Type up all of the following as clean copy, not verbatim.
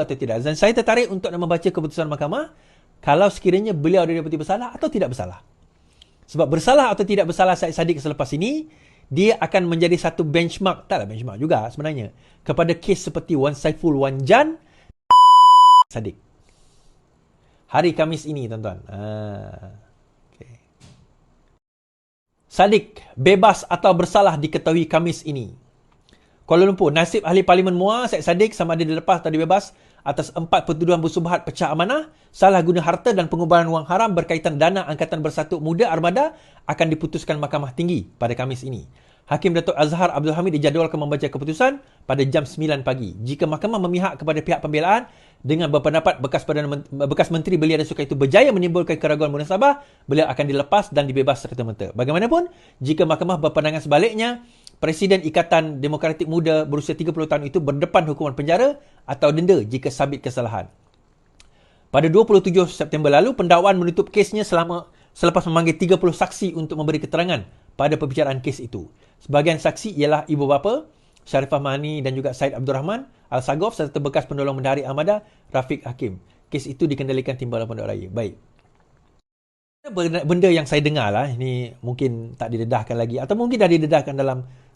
atau tidak. Dan saya tertarik untuk nak membaca keputusan mahkamah kalau sekiranya beliau didapati bersalah atau tidak bersalah. Sebab bersalah atau tidak bersalah Syed Saddiq selepas ini, dia akan menjadi satu benchmark, taklah benchmark juga sebenarnya, kepada kes seperti Wan Saiful, Wan Jan, Saddiq. Hari Khamis ini, tuan-tuan. Okay. Saddiq bebas atau bersalah diketahui Khamis ini. Kuala Lumpur, nasib ahli Parlimen Muar, Syed Saddiq sama ada dilepas atau dibebas atas 4 pertuduhan bersubhat pecah amanah, salah guna harta dan pengubahan wang haram berkaitan dana Angkatan Bersatu Muda Armada akan diputuskan Mahkamah Tinggi pada Khamis ini. Hakim Datuk Azhar Abdul Hamid dijadualkan membaca keputusan pada jam 9 pagi. Jika mahkamah memihak kepada pihak pembelaan dengan berpendapat bekas Menteri Belia dan Sukan itu berjaya menimbulkan keraguan munasabah, beliau akan dilepas dan dibebas serta-merta. Bagaimanapun, jika mahkamah berpandangan sebaliknya, Presiden Ikatan Demokratik Muda berusia 30 tahun itu berdepan hukuman penjara atau denda jika sabit kesalahan. Pada 27 September lalu, pendakwaan menutup kesnya selepas memanggil 30 saksi untuk memberi keterangan pada perbicaraan kes itu. Sebahagian saksi ialah ibu bapa, Sharifah Mahani dan juga Syed Abdul Rahman Al-Saghof serta bekas penolong Bendahari Armada, Rafiq Hakim. Kes itu dikendalikan Timbalan Pondok Raya. Baik. Benda yang saya dengar lah, ini mungkin tak didedahkan lagi atau mungkin dah didedahkan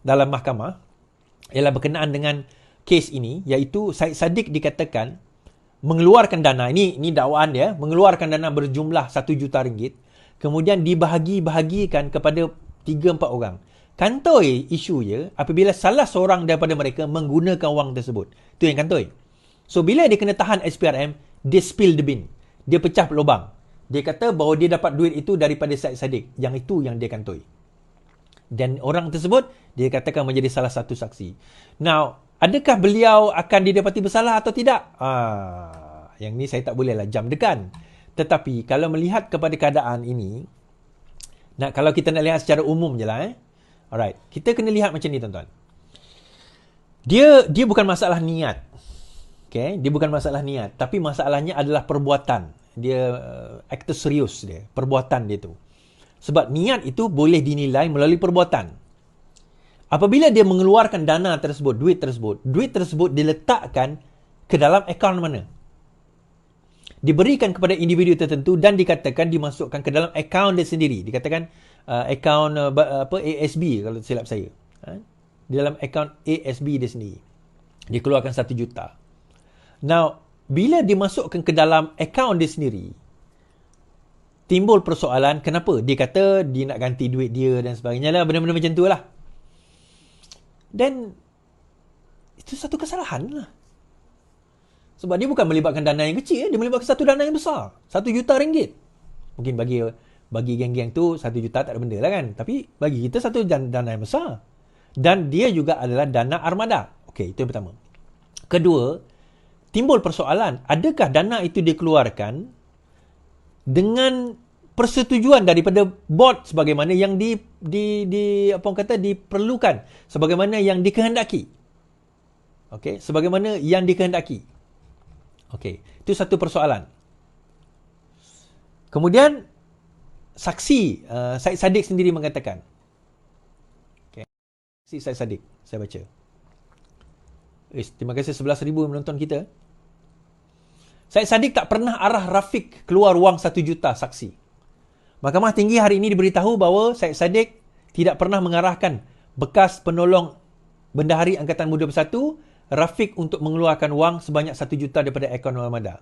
dalam mahkamah, ialah berkenaan dengan kes ini, iaitu Syed Saddiq dikatakan mengeluarkan dana, ini dakwaan dia, mengeluarkan dana berjumlah 1 juta ringgit, kemudian dibahagi-bahagikan kepada 3-4 orang. Kantoi isunya apabila salah seorang daripada mereka menggunakan wang tersebut. Itu yang kantoi. So, bila dia kena tahan SPRM, dia spill the bean. Dia pecah lubang. Dia kata bahawa dia dapat duit itu daripada Syed Saddiq. Yang itu yang dia kantoi. Dan orang tersebut, dia katakan menjadi salah satu saksi. Now, adakah beliau akan didapati bersalah atau tidak? Yang ni saya tak bolehlah jamdekan. Tetapi, kalau melihat kepada keadaan ini, kalau kita nak lihat secara umum je lah. Alright, kita kena lihat macam ni, tuan-tuan. Dia bukan masalah niat. Okay? Dia bukan masalah niat. Tapi masalahnya adalah perbuatan. Dia aktor serius dia. Perbuatan dia tu. Sebab niat itu boleh dinilai melalui perbuatan. Apabila dia mengeluarkan dana tersebut, duit tersebut diletakkan ke dalam akaun mana? Diberikan kepada individu tertentu dan dikatakan dimasukkan ke dalam akaun dia sendiri. Dikatakan akaun ASB kalau silap saya. Di dalam akaun ASB dia sendiri. Dikeluarkan 1 juta. Now, bila dimasukkan ke dalam akaun dia sendiri, timbul persoalan kenapa? Dia kata dia nak ganti duit dia dan sebagainya lah. Benda-benda macam tu lah. Dan itu satu kesalahan lah. Sebab dia bukan melibatkan dana yang kecil. Dia melibatkan satu dana yang besar. 1 juta ringgit. Mungkin bagi geng-geng tu 1 juta tak ada benda lah kan. Tapi bagi kita satu dana yang besar. Dan dia juga adalah dana armada. Okey, itu yang pertama. Kedua, timbul persoalan. Adakah dana itu dikeluarkan dengan persetujuan daripada board sebagaimana yang diperlukan, sebagaimana yang dikehendaki. Okey, sebagaimana yang dikehendaki. Okey, itu satu persoalan. Kemudian saksi Syed Saddiq sendiri mengatakan. Okey. Saksi Syed Saddiq, saya baca. Terima kasih 11,000 menonton kita. Syed Saddiq tak pernah arah Rafiq keluar wang 1 juta saksi. Mahkamah Tinggi hari ini diberitahu bahawa Syed Saddiq tidak pernah mengarahkan bekas penolong Bendahari Angkatan Muda Bersatu Rafiq untuk mengeluarkan wang sebanyak 1 juta daripada akaun Armada.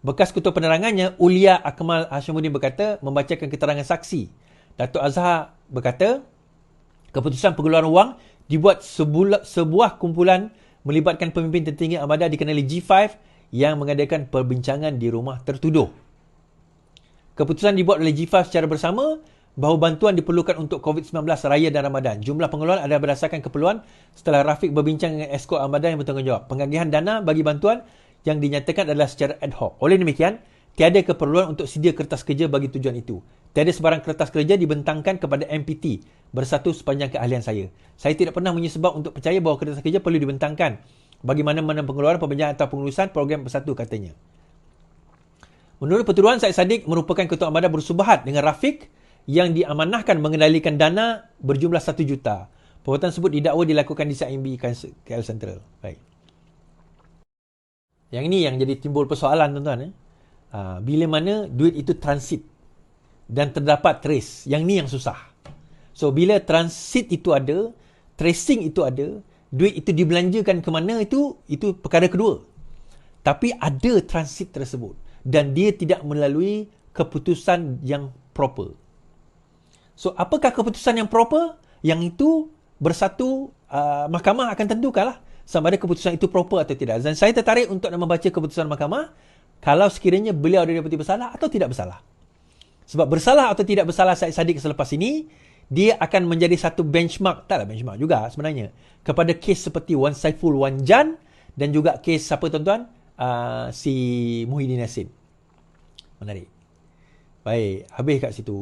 Bekas Ketua Penerangannya, Ulia Akmal Hashimuddin berkata, membacakan keterangan saksi. Datuk Azhar berkata, keputusan pengeluaran wang dibuat sebuah kumpulan melibatkan pemimpin tertinggi Armada dikenali G5 yang mengadakan perbincangan di rumah tertuduh. Keputusan dibuat oleh G5 secara bersama bahawa bantuan diperlukan untuk COVID-19 Raya dan Ramadan. Jumlah pengeluaran adalah berdasarkan keperluan setelah Rafiq berbincang dengan Esko Armada yang bertanggungjawab. Pengagihan dana bagi bantuan yang dinyatakan adalah secara ad hoc. Oleh demikian, tiada keperluan untuk sedia kertas kerja bagi tujuan itu. Tiada sebarang kertas kerja dibentangkan kepada MPT bersatu sepanjang keahlian saya. Saya tidak pernah punya sebab untuk percaya bahawa kertas kerja perlu dibentangkan bagi mana-mana pengeluaran, pembelanjaan atau pengurusan program bersatu, katanya. Menurut petuduhan, Syed Saddiq merupakan Ketua Armada bersubhat dengan Rafiq yang diamanahkan mengendalikan dana berjumlah 1 juta. Perbuatan tersebut didakwa dilakukan di CIMB KL Sentral. Baik. Yang ini yang jadi timbul persoalan tuan-tuan. Bila mana duit itu transit dan terdapat trace. Yang ni yang susah. So, bila transit itu ada, tracing itu ada, duit itu dibelanjakan ke mana itu perkara kedua. Tapi ada transit tersebut. Dan dia tidak melalui keputusan yang proper. So, apakah keputusan yang proper? Yang itu bersatu, mahkamah akan tentukanlah sama ada keputusan itu proper atau tidak. Dan saya tertarik untuk membaca keputusan mahkamah kalau sekiranya beliau didapati bersalah atau tidak bersalah. Sebab bersalah atau tidak bersalah Syed Saddiq selepas ini, dia akan menjadi satu benchmark, taklah benchmark juga sebenarnya, kepada kes seperti Wan Saiful Wan Jan dan juga kes siapa tuan-tuan? Si Muhyiddin Yassin. Menarik. Baik, habis kat situ.